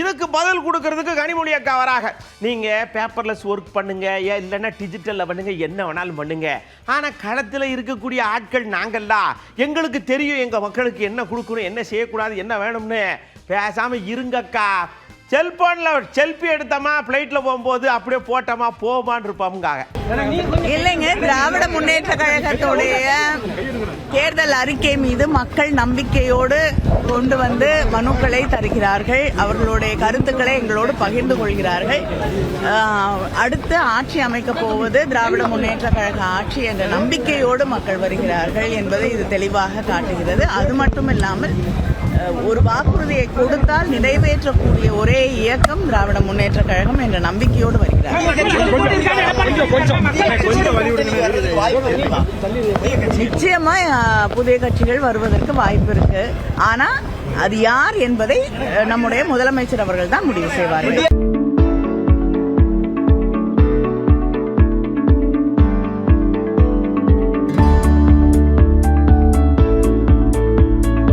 இதுக்கு பதில் கொடுக்கறதுக்கு கனிமொழி அக்கா வராங்க. நீங்க பேப்பர்லெஸ் ஒர்க் பண்ணுங்க, இல்லைன்னா டிஜிட்டல்ல பண்ணுங்க, என்ன வேணாலும் பண்ணுங்க. ஆனா களத்தில் இருக்கக்கூடிய ஆட்கள் நாங்கள்ல, எங்களுக்கு தெரியும் எங்க மக்களுக்கு என்ன கொடுக்கணும், என்ன செய்யக்கூடாது, என்ன வேணும்னு. பேசாம இருங்கக்கா. செல்போன்ல செல்ஃபி எடுத்தமா பிளைட்ல போகும்போது அப்படியே போட்டோமா போமான்னு இருப்பாங்க. இல்லைங்க, திராவிட முன்னேற்ற கழகத்துடைய தேர்தல் அறிக்கை மீது மக்கள் நம்பிக்கையோடு கொண்டு வந்து மனுக்களை தருகிறார்கள். அவர்களுடைய கருத்துக்களை எங்களோடு பகிர்ந்து கொள்கிறார்கள். அடுத்து ஆட்சி அமைக்கப் போவது திராவிட முன்னேற்ற கழக ஆட்சி என்ற நம்பிக்கையோடு மக்கள் வருகிறார்கள் என்பதை இது தெளிவாக காட்டுகிறது. அது மட்டும் இல்லாமல் ஒரு வாக்குறுதியை கொடுத்தால் நிறைவேற்றக்கூடிய ஒரே இயக்கம் திராவிட முன்னேற்ற கழகம் என்ற நம்பிக்கையோடு வருகிறார். நிச்சயமா புதிய கட்சிகள் வருவதற்கு வாய்ப்பு இருக்கு. ஆனா அது யார் என்பதை நம்முடைய முதலமைச்சர் அவர்கள் தான் முடிவு செய்வார்கள்.